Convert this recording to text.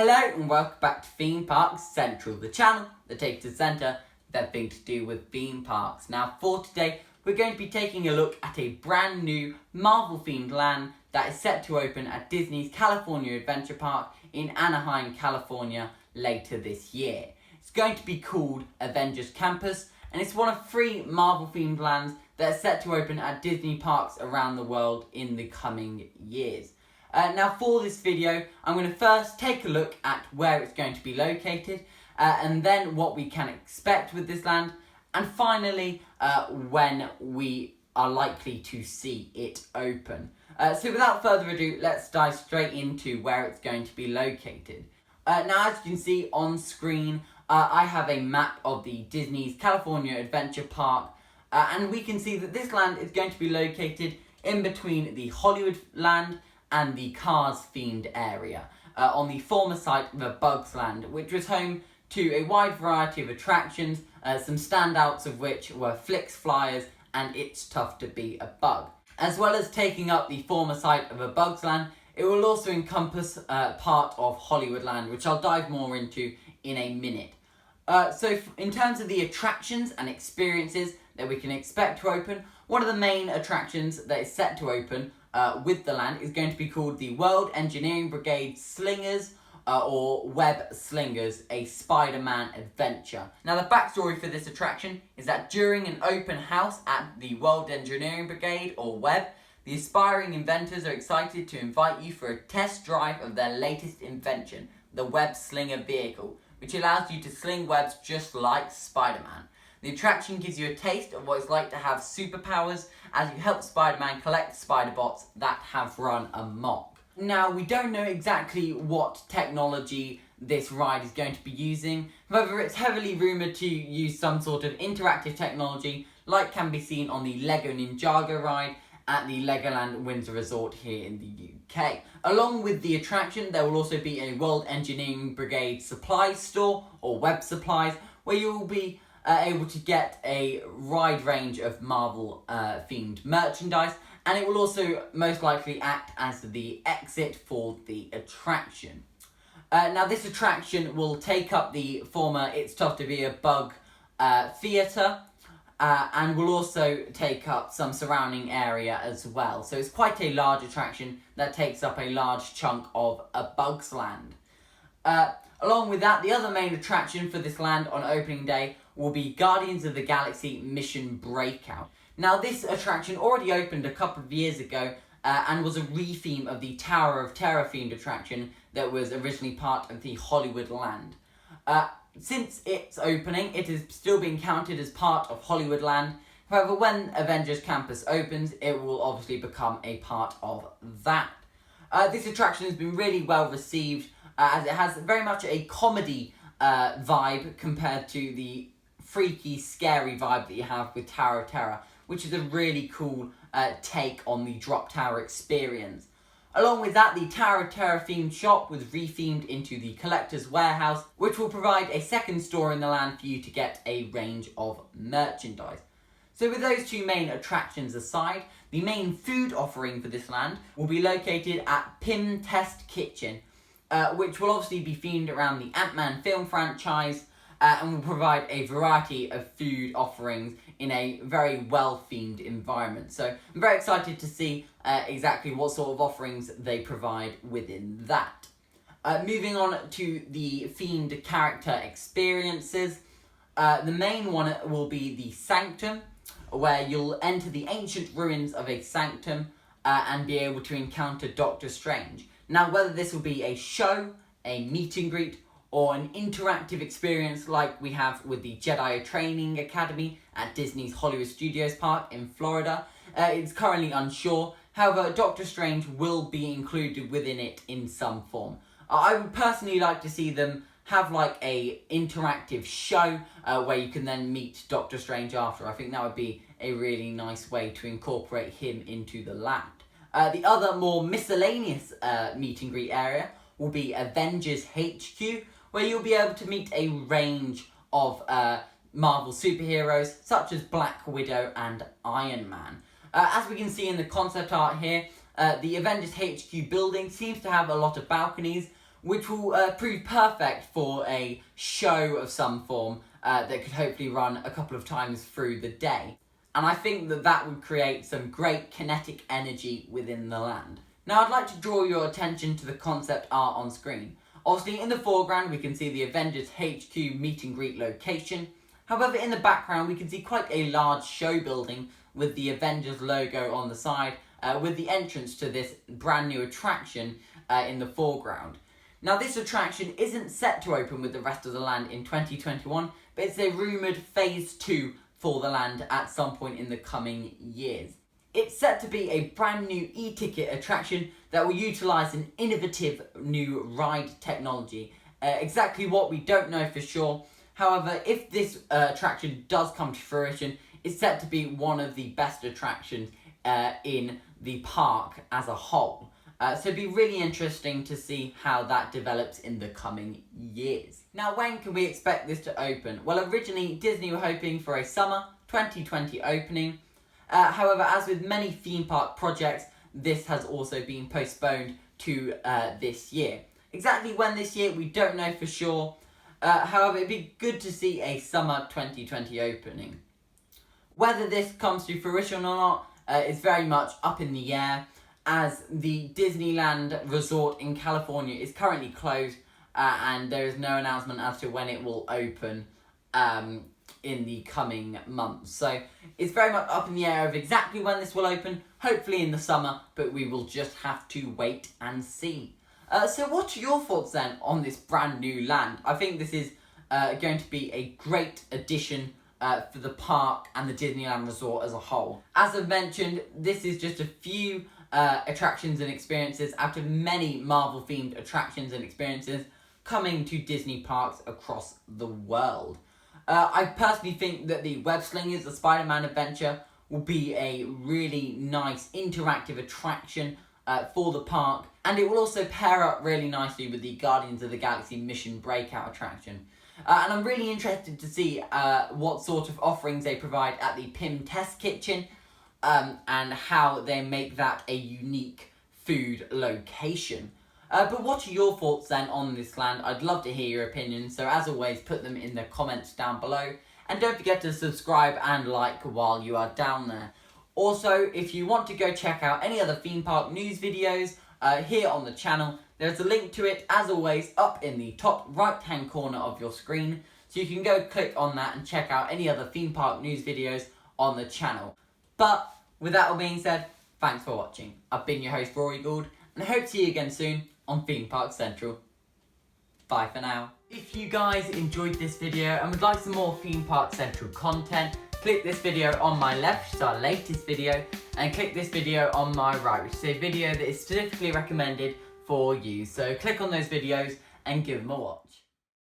Hello and welcome back to Theme Parks Central, the channel that takes the centre of everything to do with theme parks. Now for today, we're going to be taking a look at a brand new Marvel themed land that is set to open at Disney's California Adventure Park in Anaheim, California later this year. It's going to be called Avengers Campus, and it's one of 3 Marvel themed lands that are set to open at Disney parks around the world in the coming years. Now for this video, I'm going to first take a look at where it's going to be located, and then what we can expect with this land, and finally when we are likely to see it open. So without further ado, let's dive straight into where it's going to be located. Now as you can see on screen, I have a map of the Disney's California Adventure Park, and we can see that this land is going to be located in between the Hollywood land and the Cars themed area, on the former site of a Bugs Land, which was home to a wide variety of attractions, some standouts of which were Flicks Flyers and It's Tough to Be a Bug. As well as taking up the former site of a Bugs Land, it will also encompass part of Hollywood Land, which I'll dive more into in a minute. So in terms of the attractions and experiences that we can expect to open, one of the main attractions that is set to open with the land is going to be called the World Engineering Brigade Slingers, or Web Slingers, a Spider-Man adventure. Now the backstory for this attraction is that during an open house at the World Engineering Brigade, or Web, the aspiring inventors are excited to invite you for a test drive of their latest invention, the Web Slinger vehicle, which allows you to sling webs just like Spider-Man. The attraction gives you a taste of what it's like to have superpowers as you help Spider-Man collect spider bots that have run amok. Now, we don't know exactly what technology this ride is going to be using. However, it's heavily rumoured to use some sort of interactive technology like can be seen on the Lego Ninjago ride at the Legoland Windsor Resort here in the UK. Along with the attraction, there will also be a World Engineering Brigade supply store, or Web Supplies, where you will be able to get a wide range of Marvel themed merchandise, and it will also most likely act as the exit for the attraction. Now this attraction will take up the former It's Tough to Be a Bug theatre, and will also take up some surrounding area as well. So it's quite a large attraction that takes up a large chunk of a Bugs Land. Along with that, the other main attraction for this land on opening day will be Guardians of the Galaxy Mission Breakout. Now this attraction already opened a couple of years ago and was a re-theme of the Tower of Terror themed attraction that was originally part of the Hollywood Land. Since its opening, it is still being counted as part of Hollywood Land. However, when Avengers Campus opens, it will obviously become a part of that. This attraction has been really well received, as it has very much a comedy vibe compared to the freaky, scary vibe that you have with Tower of Terror, which is a really cool take on the Drop Tower experience. Along with that, the Tower of Terror themed shop was rethemed into the Collector's Warehouse, which will provide a second store in the land for you to get a range of merchandise. So with those 2 main attractions aside, the main food offering for this land will be located at Pym Test Kitchen, which will obviously be themed around the Ant-Man film franchise, and will provide a variety of food offerings in a very well-themed environment. So I'm very excited to see exactly what sort of offerings they provide within that. Moving on to the themed character experiences, the main one will be the Sanctum, where you'll enter the ancient ruins of a sanctum and be able to encounter Doctor Strange. Now, whether this will be a show, a meet and greet, or an interactive experience like we have with the Jedi Training Academy at Disney's Hollywood Studios Park in Florida, it's currently unsure. However, Doctor Strange will be included within it in some form. I would personally like to see them have like a interactive show where you can then meet Doctor Strange after. I think that would be a really nice way to incorporate him into the land. The other more miscellaneous meet and greet area will be Avengers HQ, where you'll be able to meet a range of Marvel superheroes such as Black Widow and Iron Man. As we can see in the concept art here, the Avengers HQ building seems to have a lot of balconies, which will prove perfect for a show of some form that could hopefully run a couple of times through the day. And I think that that would create some great kinetic energy within the land. Now I'd like to draw your attention to the concept art on screen. Obviously in the foreground we can see the Avengers HQ meet and greet location. However, in the background we can see quite a large show building with the Avengers logo on the side, with the entrance to this brand new attraction in the foreground. Now this attraction isn't set to open with the rest of the land in 2021, but it's a rumoured phase 2 for the land at some point in the coming years. It's set to be a brand new e-ticket attraction that will utilise an innovative new ride technology. Exactly what we don't know for sure. However, if this attraction does come to fruition, it's set to be one of the best attractions in the park as a whole. So it'd be really interesting to see how that develops in the coming years. Now, when can we expect this to open? Well, originally Disney were hoping for a summer 2020 opening. However, as with many theme park projects, this has also been postponed to this year. Exactly when this year, we don't know for sure. However, it'd be good to see a summer 2020 opening. Whether this comes to fruition or not is very much up in the air, as the Disneyland resort in California is currently closed and there is no announcement as to when it will open in the coming months. So it's very much up in the air of exactly when this will open, hopefully in the summer, but we will just have to wait and see. So what are your thoughts then on this brand new land? I think this is going to be a great addition for the park and the Disneyland resort as a whole. As I've mentioned, this is just a few attractions and experiences out of many Marvel themed attractions and experiences coming to Disney parks across the world. I personally think that the Web Slingers, the Spider-Man adventure, will be a really nice interactive attraction for the park, and it will also pair up really nicely with the Guardians of the Galaxy Mission Breakout attraction. And I'm really interested to see what sort of offerings they provide at the PIM Test Kitchen, and how they make that a unique food location. But what are your thoughts then on this land? I'd love to hear your opinions, so as always, put them in the comments down below. And don't forget to subscribe and like while you are down there. Also, if you want to go check out any other theme park news videos here on the channel, there's a link to it, as always, up in the top right-hand corner of your screen. So you can go click on that and check out any other theme park news videos on the channel. But with that all being said, thanks for watching. I've been your host, Rory Gould, and I hope to see you again soon on Theme Park Central. Bye for now. If you guys enjoyed this video and would like some more Theme Park Central content, click this video on my left, which is our latest video, and click this video on my right, which is a video that is specifically recommended for you. So click on those videos and give them a watch.